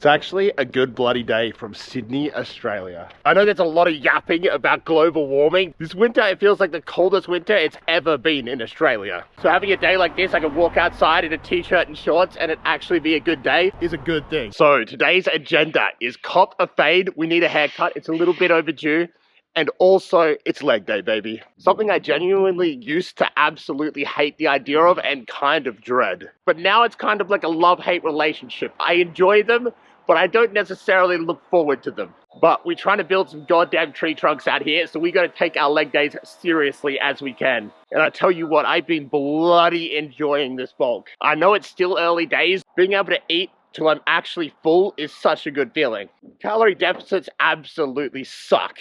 It's actually a good bloody day from Sydney, Australia. I know there's a lot of yapping about global warming. This winter, it feels like the coldest winter it's ever been in Australia. So having a day like this, I can walk outside in a t-shirt and shorts and it actually be a good day is a good thing. So today's agenda is cop a fade. We need a haircut. It's a little bit overdue. And also, it's leg day, baby. Something I genuinely used to absolutely hate the idea of and kind of dread. But now it's kind of like a love-hate relationship. I enjoy them, but I don't necessarily look forward to them. But we're trying to build some goddamn tree trunks out here, so we gotta take our leg days seriously as we can. And I tell you what, I've been bloody enjoying this bulk. I know it's still early days. Being able to eat till I'm actually full is such a good feeling. Calorie deficits absolutely suck.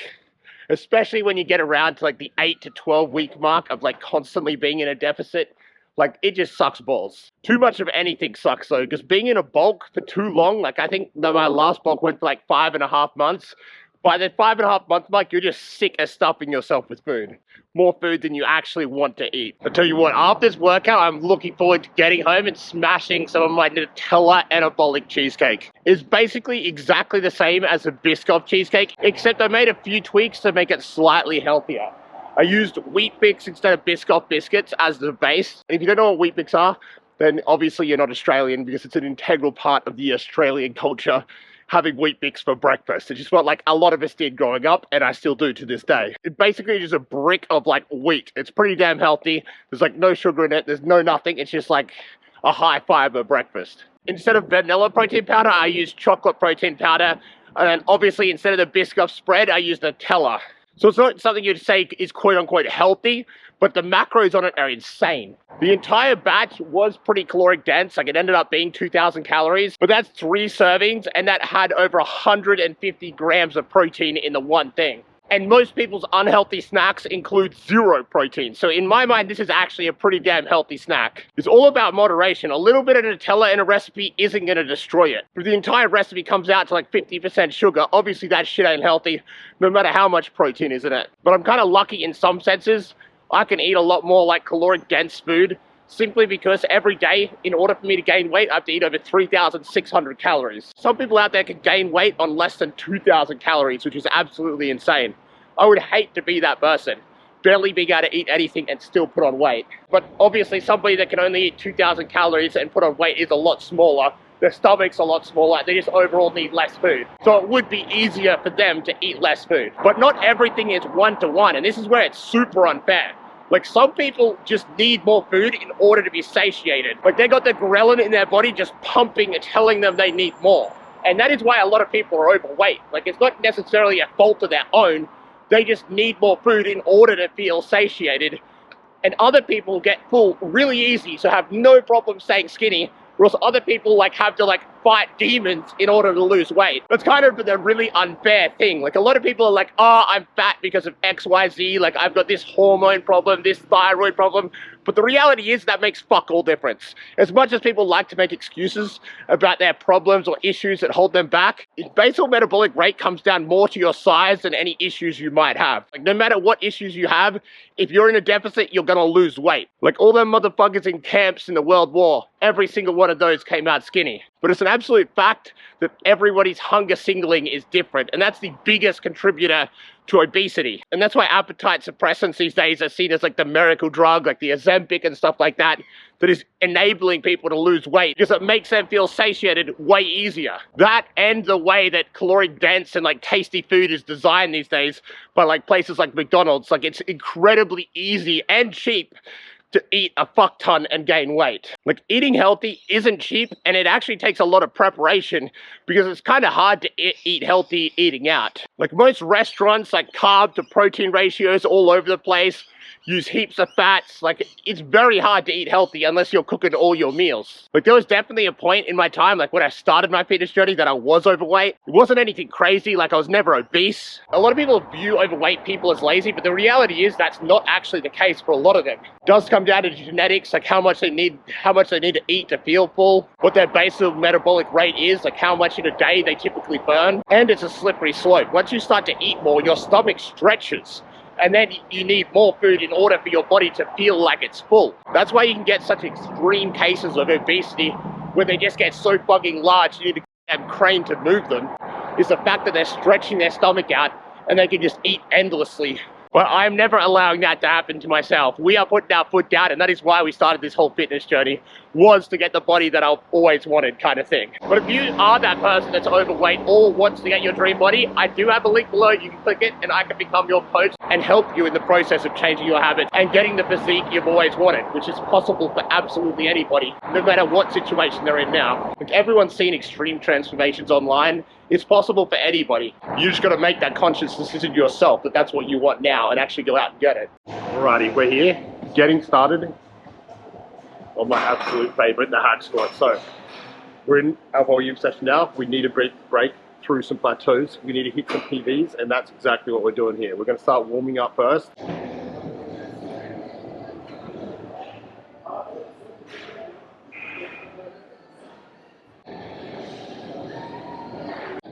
Especially when you get around to like the 8 to 12 week mark of like constantly being in a deficit. Like, it just sucks balls. Too much of anything sucks though, because being in a bulk for too long, like I think that my last bulk went for like 5.5 months. By the 5.5 month mark, you're just sick of stuffing yourself with food. More food than you actually want to eat. I tell you what, after this workout, I'm looking forward to getting home and smashing some of my Nutella Anabolic cheesecake. It's basically exactly the same as a Biscoff cheesecake, except I made a few tweaks to make it slightly healthier. I used Wheat Bix instead of Biscoff biscuits as the base. And if you don't know what Wheat Bix are, then obviously you're not Australian because it's an integral part of the Australian culture. Having Wheat Bix for breakfast. It's just what like a lot of us did growing up, and I still do to this day. It's basically just a brick of like wheat. It's pretty damn healthy. There's like no sugar in it. There's no nothing. It's just like a high fiber breakfast. Instead of vanilla protein powder, I use chocolate protein powder. And then obviously instead of the Biscoff spread, I use Nutella. So it's not something you'd say is quote unquote healthy, but the macros on it are insane. The entire batch was pretty caloric dense, like it ended up being 2,000 calories, but that's 3 servings, and that had over 150 grams of protein in the one thing. And most people's unhealthy snacks include 0 protein. So in my mind, this is actually a pretty damn healthy snack. It's all about moderation. A little bit of Nutella in a recipe isn't gonna destroy it. If the entire recipe comes out to like 50% sugar, obviously that shit ain't healthy, no matter how much protein is in it. But I'm kind of lucky in some senses. I can eat a lot more like caloric dense food simply because every day, in order for me to gain weight, I have to eat over 3,600 calories. Some people out there can gain weight on less than 2,000 calories, which is absolutely insane. I would hate to be that person, barely being able to eat anything and still put on weight. But obviously somebody that can only eat 2,000 calories and put on weight is a lot smaller. Their stomach's a lot smaller, they just overall need less food. So it would be easier for them to eat less food. But not everything is one-to-one, and this is where it's super unfair. Like, some people just need more food in order to be satiated. Like, they got the ghrelin in their body just pumping and telling them they need more. And that is why a lot of people are overweight. Like, it's not necessarily a fault of their own. They just need more food in order to feel satiated. And other people get full really easy, so have no problem staying skinny. Whereas other people like have to like fight demons in order to lose weight. That's kind of the really unfair thing. Like, a lot of people are like, oh, I'm fat because of XYZ. Like, I've got this hormone problem, this thyroid problem. But the reality is that makes fuck all difference. As much as people like to make excuses about their problems or issues that hold them back, basal metabolic rate comes down more to your size than any issues you might have. Like, no matter what issues you have, if you're in a deficit, you're gonna lose weight. Like, all them motherfuckers in camps in the World War, every single one of those came out skinny. But it's an absolute fact that everybody's hunger signaling is different, and that's the biggest contributor to obesity. And that's why appetite suppressants these days are seen as like the miracle drug, like the Ozempic and stuff like that, that is enabling people to lose weight because it makes them feel satiated way easier. That and the way that caloric dense and like tasty food is designed these days by like places like McDonald's, like it's incredibly easy and cheap to eat a fuck ton and gain weight. Like, eating healthy isn't cheap, and it actually takes a lot of preparation because it's kind of hard to eat healthy eating out. Like, most restaurants, like carb to protein ratios all over the place, use heaps of fats. Like, it's very hard to eat healthy unless you're cooking all your meals. Like, there was definitely a point in my time, like when I started my fitness journey, that I was overweight. It wasn't anything crazy, like I was never obese. A lot of people view overweight people as lazy, but the reality is that's not actually the case for a lot of them. It does come down to genetics, like how much they need to eat to feel full, what their basal metabolic rate is, like how much in a day they typically burn, and it's a slippery slope. Once you start to eat more, your stomach stretches. And then you need more food in order for your body to feel like it's full. That's why you can get such extreme cases of obesity where they just get so fucking large you need to crane to move them is the fact that they're stretching their stomach out and they can just eat endlessly. But I'm never allowing that to happen to myself. We are putting our foot down, and that is why we started this whole fitness journey, was to get the body that I've always wanted, kind of thing. But if you are that person that's overweight or wants to get your dream body, I do have a link below. You can click it and I can become your coach and help you in the process of changing your habits and getting the physique you've always wanted, which is possible for absolutely anybody, no matter what situation they're in now. Like, everyone's seen extreme transformations online. It's possible for anybody. You just gotta make that conscious decision yourself that that's what you want now and actually go out and get it. Alrighty, we're here, getting started on my absolute favorite, the hack squat. So, we're in our volume session now. We need a break through some plateaus. We need to hit some PBs, and that's exactly what we're doing here. We're gonna start warming up first.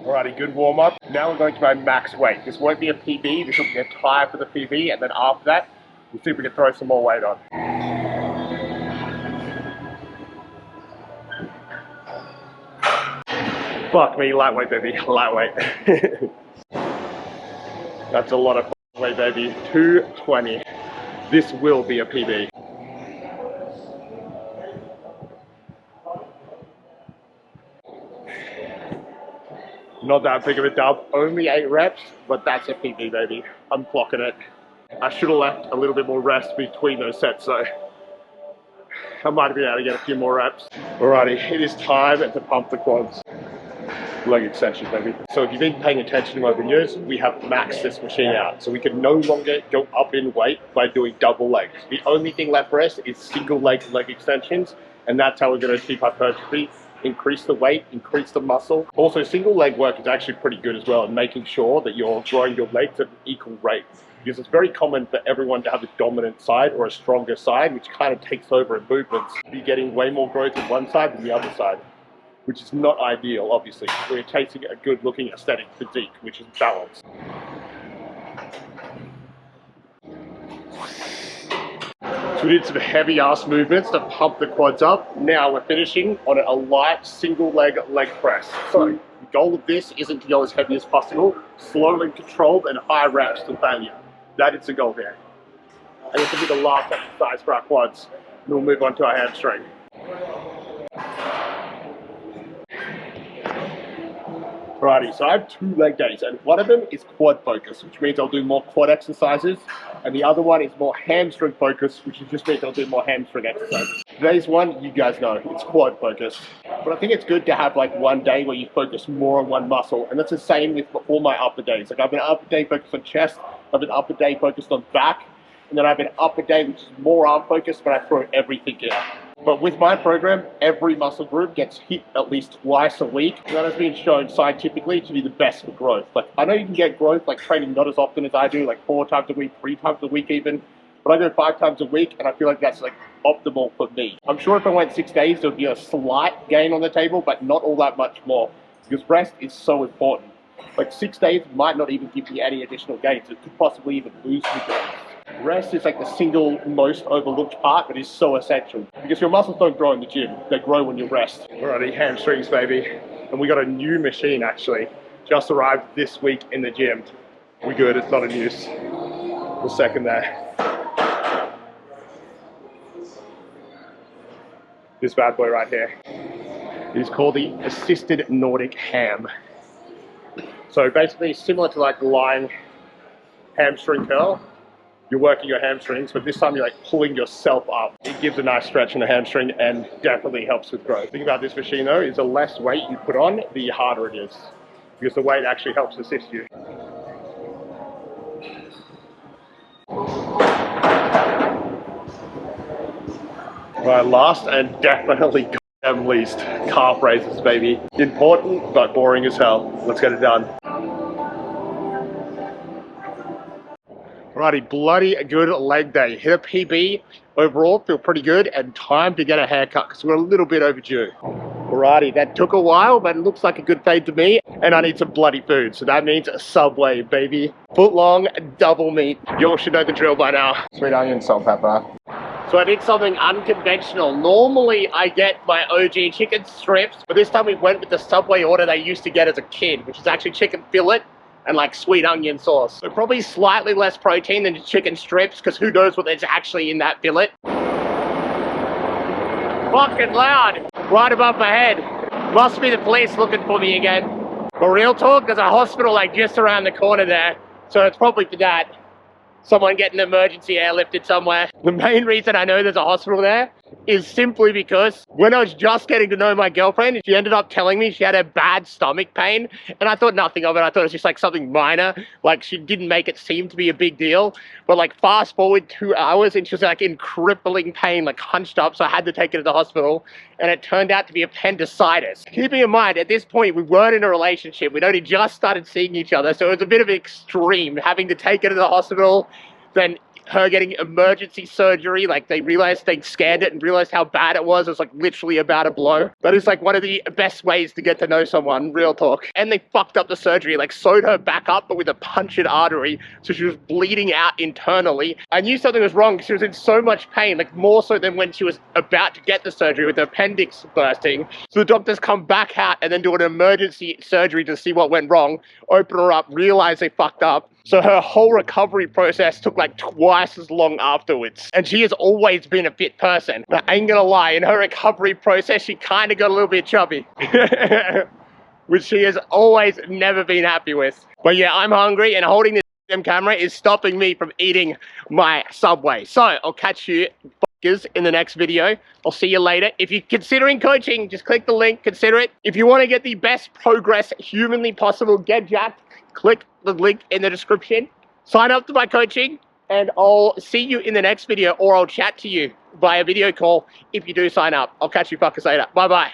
Alrighty, good warm up. Now we're going to my max weight. This won't be a PB, this will be a tie for the PB, and then after that, we'll see if we can throw some more weight on. Fuck me, lightweight baby, lightweight. That's a lot of weight baby, 220. This will be a PB. Not that big of a dub, only 8 reps, but that's a PB baby. I'm clocking it. I should have left a little bit more rest between those sets, so I might be able to get a few more reps. Alrighty, it is time to pump the quads. Leg extensions, baby. So if you've been paying attention to my videos, we have maxed this machine out. So we can no longer go up in weight by doing double legs. The only thing left for us is single leg extensions, and that's how we're going to achieve hypertrophy. Increase the weight, increase the muscle. Also, single leg work is actually pretty good as well in making sure that you're growing your legs at an equal rate. Because it's very common for everyone to have a dominant side or a stronger side, which kind of takes over in movements. You're getting way more growth in one side than the other side, which is not ideal, obviously. We're chasing a good looking aesthetic physique, which is balanced. So we did some heavy ass movements to pump the quads up. Now we're finishing on a light single leg press. So the goal of this isn't to go as heavy as possible, slow and controlled and high reps to failure. That is the goal here. And this will be the last exercise for our quads. And we'll move on to our hamstring. Alrighty, so I have 2 leg days, and one of them is quad focus, which means I'll do more quad exercises, and the other one is more hamstring focus, which just means I'll do more hamstring exercises. Today's one, you guys know, it's quad focus. But I think it's good to have like one day where you focus more on one muscle, and that's the same with all my upper days. Like, I have an upper day focused on chest, I have an upper day focused on back, and then I have an upper day which is more arm focused, but I throw everything in. But with my program, every muscle group gets hit at least twice a week. And that has been shown scientifically to be the best for growth. Like, I know you can get growth like training not as often as I do, like 4 times a week, 3 times a week even. But I go 5 times a week, and I feel like that's like optimal for me. I'm sure if I went 6 days, there would be a slight gain on the table, but not all that much more. Because rest is so important. Like, 6 days might not even give me any additional gains. It could possibly even lose me gains. Rest is like the single most overlooked part, but is so essential. Because your muscles don't grow in the gym, they grow when you rest. Alrighty, hamstrings baby. And we got a new machine actually. Just arrived this week in the gym. We good, it's not a noose. The second there. This bad boy right here. It is called the Assisted Nordic Ham. So basically similar to like lying hamstring curl. You're working your hamstrings, but this time you're like pulling yourself up. It gives a nice stretch in the hamstring and definitely helps with growth. The thing about this machine though is the less weight you put on, the harder it is. Because the weight actually helps assist you. Right, last and definitely goddamn least, calf raises, baby. Important, but boring as hell. Let's get it done. Alrighty, bloody good leg day. Hit a PB overall, feel pretty good, and time to get a haircut because we're a little bit overdue. Alrighty, that took a while, but it looks like a good fade to me, and I need some bloody food, so that means a Subway, baby. Foot long, double meat. You all should know the drill by now. Sweet onion, salt, pepper. So I did something unconventional. Normally I get my OG chicken strips, but this time we went with the Subway order they used to get as a kid, which is actually chicken fillet and like sweet onion sauce. So probably slightly less protein than chicken strips, because who knows what there's actually in that fillet. Fucking loud, right above my head. Must be the police looking for me again. But real talk, there's a hospital like just around the corner there, so it's probably for that. Someone getting emergency airlifted somewhere. The main reason I know there's a hospital there is simply because when I was just getting to know my girlfriend, she ended up telling me she had a bad stomach pain, and I thought nothing of it. I thought it was just like something minor, like she didn't make it seem to be a big deal. But like fast forward 2 hours and she was like in crippling pain, like hunched up, so I had to take her to the hospital, and it turned out to be appendicitis. Keeping in mind, at this point we weren't in a relationship, we'd only just started seeing each other, so it was a bit of an extreme having to take her to the hospital, then her getting emergency surgery. Like they scanned it and realized how bad it was. It was like literally about to blow. That is like one of the best ways to get to know someone, real talk. And they fucked up the surgery, like sewed her back up but with a punctured artery, so she was bleeding out internally. I knew something was wrong because she was in so much pain, like more so than when she was about to get the surgery with her appendix bursting. So the doctors come back out and then do an emergency surgery to see what went wrong, open her up, realize they fucked up. So her whole recovery process took like twice as long afterwards. And she has always been a fit person. I ain't gonna lie, in her recovery process, she kind of got a little bit chubby. Which she has always never been happy with. But yeah, I'm hungry, and holding this damn camera is stopping me from eating my Subway. So I'll catch you fuckers in the next video. I'll see you later. If you're considering coaching, just click the link, consider it. If you want to get the best progress humanly possible, get jacked, click the link in the description. Sign up to my coaching, and I'll see you in the next video, or I'll chat to you via video call if you do sign up. I'll catch you fuckers later. Bye bye.